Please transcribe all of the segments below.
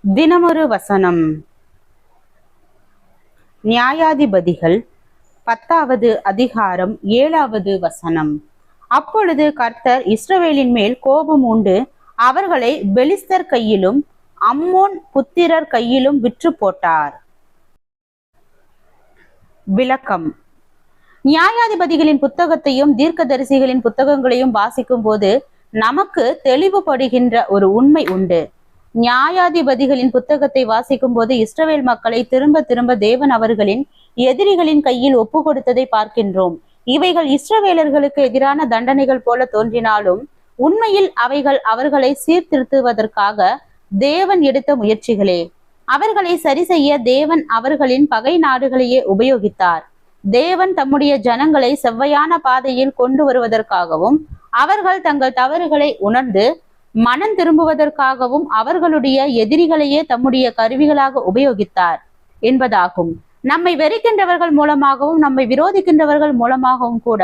தினமொரு வசனம். நியாயாதிபதிகள் 10வது அதிகாரம் 7வது வசனம். அப்பொழுது கர்த்தர் இஸ்ரவேலின் மேல் கோபம் உண்டு அவர்களை பெலிஸ்தர் கையிலும் அம்மோன் புத்திரர் கையிலும் விற்று போட்டார். விளக்கம். நியாயாதிபதிகளின் புத்தகத்தையும் தீர்க்கதரிசிகளின் புத்தகங்களையும் வாசிக்கும் போது நமக்கு தெளிவுபடுகின்ற ஒரு உண்மை உண்டு. நியாயாதிபதிகளின் புத்தகத்தை வாசிக்கும் போது இஸ்ரவேல் மக்களை திரும்ப திரும்ப தேவன் அவர்களின் எதிரிகளின் கையில் ஒப்பு கொடுத்ததை பார்க்கின்றோம். இவைகள் இஸ்ரவேலர்களுக்கு எதிரான தண்டனைகள் போல தோன்றினாலும் உண்மையில் அவைகள் அவர்களை சீர்திருத்துவதற்காக தேவன் எடுத்த முயற்சிகளே. அவர்களை சரி செய்ய தேவன் அவர்களின் பகை நாடுகளையே உபயோகித்தார். தேவன் தம்முடைய ஜனங்களை செவ்வையான பாதையில் கொண்டு வருவதற்காகவும் அவர்கள் தங்கள் தவறுகளை உணர்ந்து மனம் திரும்புவதற்காகவும் அவர்களுடைய எதிரிகளையே தம்முடைய கருவிகளாக உபயோகித்தார் என்பதாகும். நம்மை வெறுக்கின்றவர்கள் மூலமாகவும் நம்மை விரோதிக்கின்றவர்கள் மூலமாகவும் கூட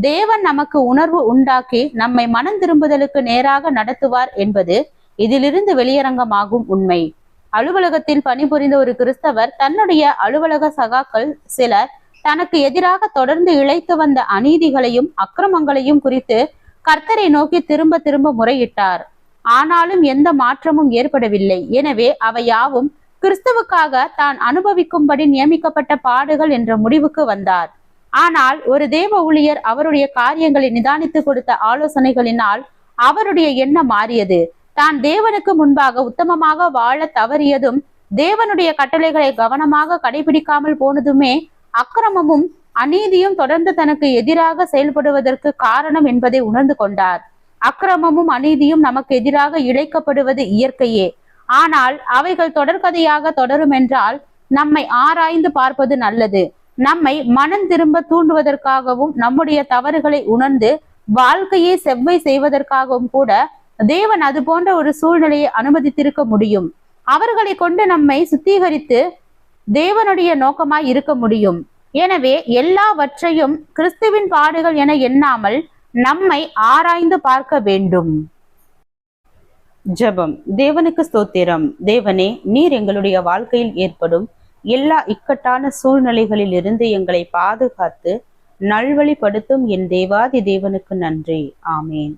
தேவன் நமக்கு உணர்வு உண்டாக்கி நம்மை மனம் திரும்புதலுக்கு நேராக நடத்துவார் என்பது இதிலிருந்து வெளியரங்கமாகும் உண்மை. அலுவலகத்தில் பணிபுரிந்த ஒரு கிறிஸ்தவர் தன்னுடைய அலுவலக சகாக்கள் சிலர் தனக்கு எதிராக தொடர்ந்து இழைத்து வந்த அநீதிகளையும் அக்கிரமங்களையும் குறித்து கர்த்தரை நோக்கி திரும்ப திரும்ப முறையிட்டார். ஆனாலும் எந்த மாற்றமும் ஏற்படவில்லை. எனவே அவை யாவும் கிறிஸ்துவுக்காக தான் அனுபவிக்கும்படி நியமிக்கப்பட்ட பாடுகள் என்ற முடிவுக்கு வந்தார். ஆனால் ஒரு தேவ ஊழியர் அவருடைய காரியங்களை நிதானித்து கொடுத்த ஆலோசனைகளினால் அவருடைய எண்ணம் மாறியது. தான் தேவனுக்கு முன்பாக உத்தமமாக வாழ தவறியதும் தேவனுடைய கட்டளைகளை கவனமாக கடைபிடிக்காமல் போனதுமே அக்கிரமமும் அநீதியும் தொடர்ந்து தனக்கு எதிராக செயல்படுவதற்கு காரணம் என்பதை உணர்ந்து கொண்டார். அக்கிரமமும் அநீதியும் நமக்கு எதிராக இழைக்கப்படுவது இயற்கையே. ஆனால் அவைகள் தொடர்கதையாக தொடரும் என்றால் நம்மை ஆராய்ந்து பார்ப்பது நல்லது. நம்மை மனம் திரும்ப தூண்டுவதற்காகவும் நம்முடைய தவறுகளை உணர்ந்து வாழ்க்கையை செவ்வை செய்வதற்காகவும் கூட தேவன் அது போன்ற ஒரு சூழ்நிலையை அனுமதித்திருக்க முடியும். அவர்களை கொண்டு நம்மை சுத்திகரித்து தேவனுடைய நோக்கமாய் இருக்க முடியும். எனவே எல்லாவற்றையும் கிறிஸ்துவின் பாடுகள் என எண்ணாமல் நம்மை ஆராய்ந்து பார்க்க வேண்டும். ஜெபம். தேவனுக்கு ஸ்தோத்திரம். தேவனே, நீர் எங்களுடைய வாழ்க்கையில் ஏற்படும் எல்லா இக்கட்டான சூழ்நிலைகளில் இருந்து எங்களை பாதுகாத்து நல்வழிப்படுத்தும் என் தேவாதி தேவனுக்கு நன்றி. ஆமேன்.